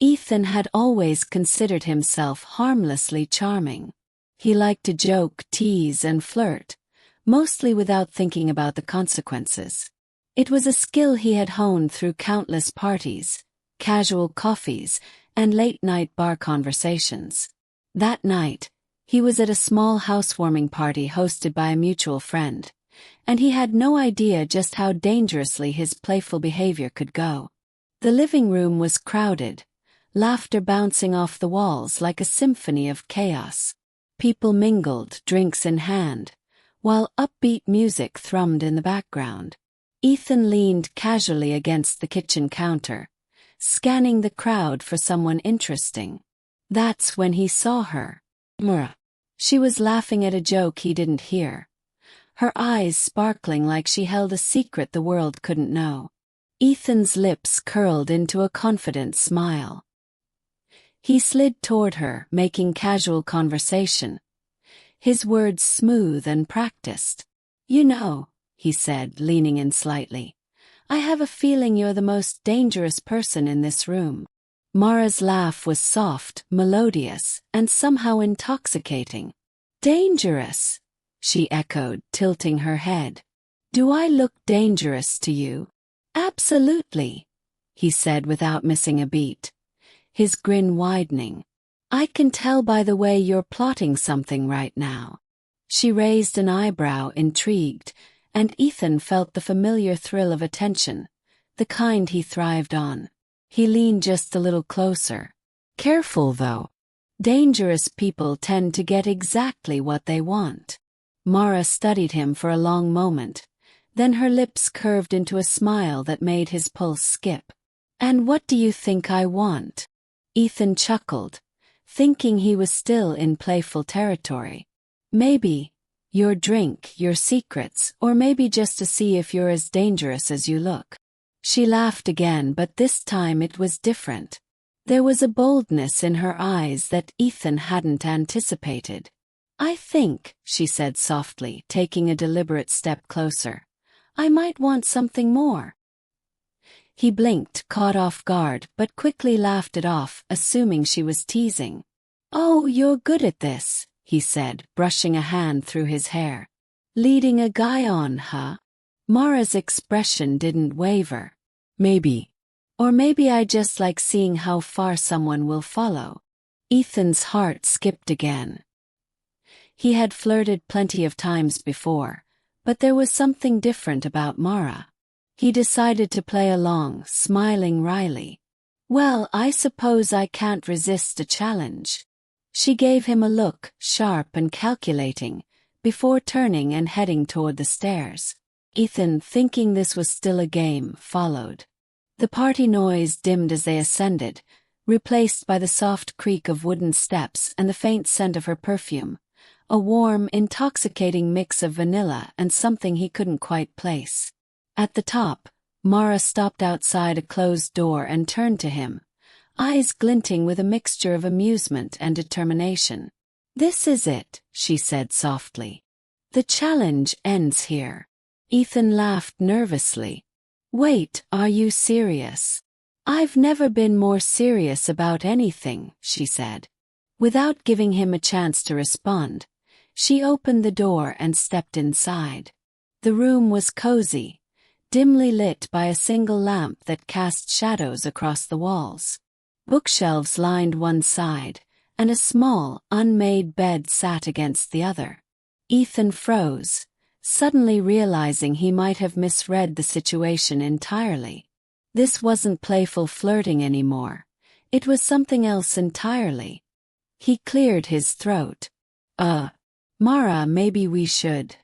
Ethan had always considered himself harmlessly charming. He liked to joke, tease, and flirt, mostly without thinking about the consequences. It was a skill he had honed through countless parties, casual coffees, and late-night bar conversations. That night, he was at a small housewarming party hosted by a mutual friend, and he had no idea just how dangerously his playful behavior could go. The living room was crowded, laughter bouncing off the walls like a symphony of chaos. People mingled, drinks in hand, while upbeat music thrummed in the background. Ethan leaned casually against the kitchen counter, scanning the crowd for someone interesting. That's when he saw her. She was laughing at a joke he didn't hear, her eyes sparkling like she held a secret the world couldn't know. Ethan's lips curled into a confident smile. He slid toward her, making casual conversation, his words smooth and practiced. "You know," he said, leaning in slightly, "I have a feeling you're the most dangerous person in this room." Mara's laugh was soft, melodious, and somehow intoxicating. "Dangerous?" she echoed, tilting her head. "Do I look dangerous to you?" "Absolutely," he said without missing a beat, his grin widening. "I can tell by the way you're plotting something right now." She raised an eyebrow, intrigued, and Ethan felt the familiar thrill of attention, the kind he thrived on. He leaned just a little closer. "Careful, though. Dangerous people tend to get exactly what they want." Mara studied him for a long moment, then her lips curved into a smile that made his pulse skip. "And what do you think I want?" Ethan chuckled, thinking he was still in playful territory. "Maybe your drink, your secrets, or maybe just to see if you're as dangerous as you look." She laughed again, but this time it was different. There was a boldness in her eyes that Ethan hadn't anticipated. "I think," she said softly, taking a deliberate step closer, "I might want something more." He blinked, caught off guard, but quickly laughed it off, assuming she was teasing. "Oh, you're good at this," he said, brushing a hand through his hair. "Leading a guy on, huh?" Mara's expression didn't waver. "Maybe. Or maybe I just like seeing how far someone will follow." Ethan's heart skipped again. He had flirted plenty of times before, but there was something different about Mara. He decided to play along, smiling wryly. "Well, I suppose I can't resist a challenge." She gave him a look, sharp and calculating, before turning and heading toward the stairs. Ethan, thinking this was still a game, followed. The party noise dimmed as they ascended, replaced by the soft creak of wooden steps and the faint scent of her perfume, a warm, intoxicating mix of vanilla and something he couldn't quite place. At the top, Mara stopped outside a closed door and turned to him, eyes glinting with a mixture of amusement and determination. "This is it," she said softly. "The challenge ends here." Ethan laughed nervously. "Wait, are you serious?" "I've never been more serious about anything," she said. Without giving him a chance to respond, she opened the door and stepped inside. The room was cozy, dimly lit by a single lamp that cast shadows across the walls. Bookshelves lined one side, and a small, unmade bed sat against the other. Ethan froze, suddenly realizing he might have misread the situation entirely. This wasn't playful flirting anymore. It was something else entirely. He cleared his throat. Mara, maybe we should."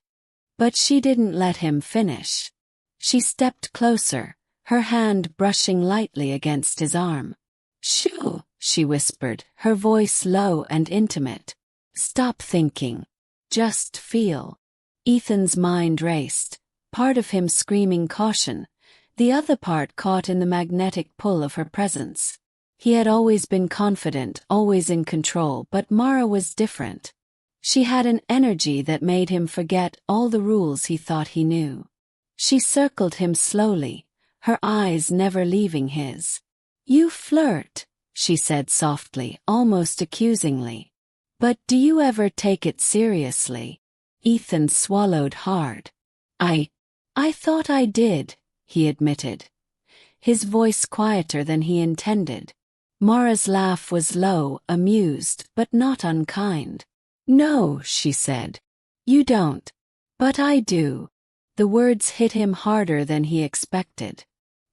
But she didn't let him finish. She stepped closer, her hand brushing lightly against his arm. "Shoo," she whispered, her voice low and intimate. "Stop thinking. Just feel." Ethan's mind raced, part of him screaming caution, the other part caught in the magnetic pull of her presence. He had always been confident, always in control, but Mara was different. She had an energy that made him forget all the rules he thought he knew. She circled him slowly, her eyes never leaving his. "You flirt," she said softly, almost accusingly. But do you ever take it seriously? Ethan swallowed hard. I thought I did, he admitted, his voice quieter than he intended. Mara's laugh was low, amused, but not unkind. No, she said. You don't. But I do. The words hit him harder than he expected.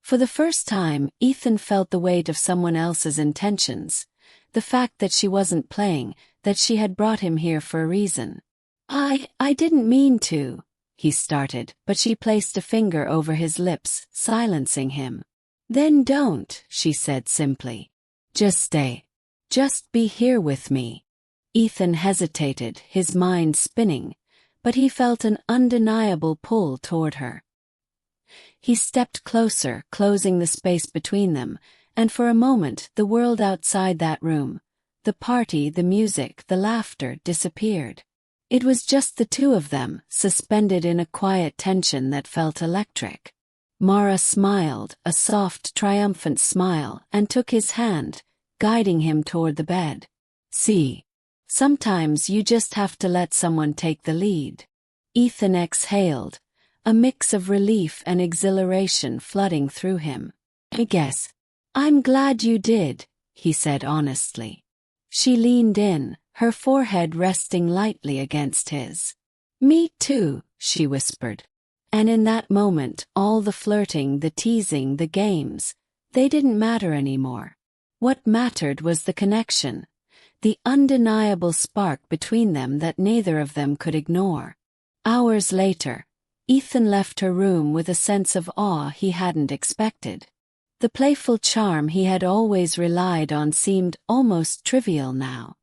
For the first time, Ethan felt the weight of someone else's intentions, the fact that she wasn't playing, that she had brought him here for a reason. I didn't mean to, he started, but she placed a finger over his lips, silencing him. Then don't, she said simply. Just stay. Just be here with me. Ethan hesitated, his mind spinning, but he felt an undeniable pull toward her. He stepped closer, closing the space between them, and for a moment the world outside that room, the party, the music, the laughter, disappeared. It was just the two of them, suspended in a quiet tension that felt electric. Mara smiled, a soft, triumphant smile, and took his hand, guiding him toward the bed. See. Sometimes you just have to let someone take the lead. Ethan exhaled, a mix of relief and exhilaration flooding through him. I guess. I'm glad you did, he said honestly. She leaned in, her forehead resting lightly against his. Me too, she whispered. And in that moment, all the flirting, the teasing, the games, they didn't matter anymore. What mattered was the connection, the undeniable spark between them that neither of them could ignore. Hours later, Ethan left her room with a sense of awe he hadn't expected. The playful charm he had always relied on seemed almost trivial now.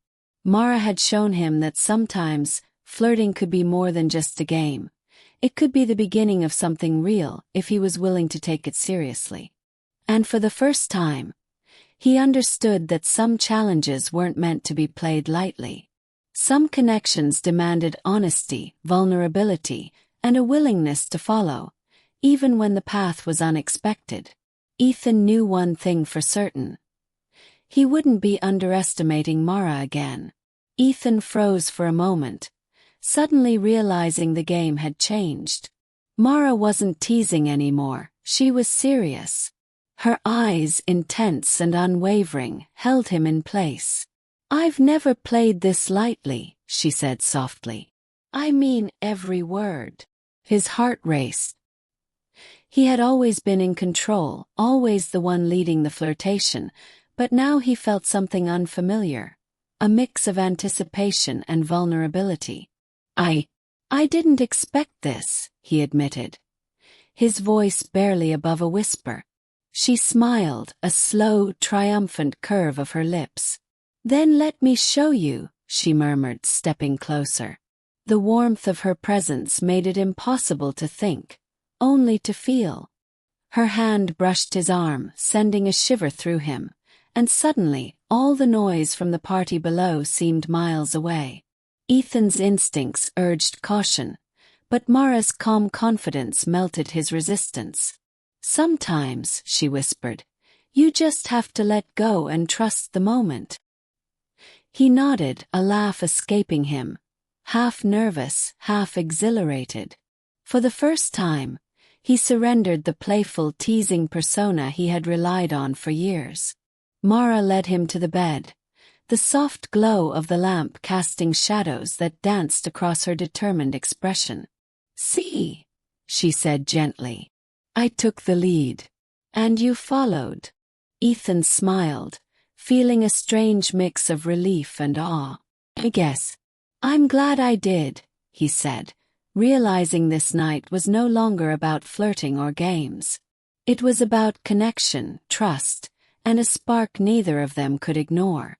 Mara had shown him that sometimes flirting could be more than just a game. It could be the beginning of something real if he was willing to take it seriously. And for the first time, he understood that some challenges weren't meant to be played lightly. Some connections demanded honesty, vulnerability, and a willingness to follow, even when the path was unexpected. Ethan knew one thing for certain. He wouldn't be underestimating Mara again. Ethan froze for a moment, suddenly realizing the game had changed. Mara wasn't teasing anymore, she was serious. Her eyes, intense and unwavering, held him in place. I've never played this lightly, she said softly. I mean every word. His heart raced. He had always been in control, always the one leading the flirtation, but now he felt something unfamiliar, a mix of anticipation and vulnerability. I didn't expect this, he admitted, his voice barely above a whisper. She smiled, a slow, triumphant curve of her lips. Then let me show you, she murmured, stepping closer. The warmth of her presence made it impossible to think, only to feel. Her hand brushed his arm, sending a shiver through him, and suddenly, all the noise from the party below seemed miles away. Ethan's instincts urged caution, but Mara's calm confidence melted his resistance. Sometimes, she whispered, you just have to let go and trust the moment. He nodded, a laugh escaping him, half nervous, half exhilarated. For the first time, he surrendered the playful, teasing persona he had relied on for years. Mara led him to the bed, the soft glow of the lamp casting shadows that danced across her determined expression. See, she said gently. I took the lead. And you followed. Ethan smiled, feeling a strange mix of relief and awe. I guess. I'm glad I did, he said, realizing this night was no longer about flirting or games. It was about connection, trust, and a spark neither of them could ignore.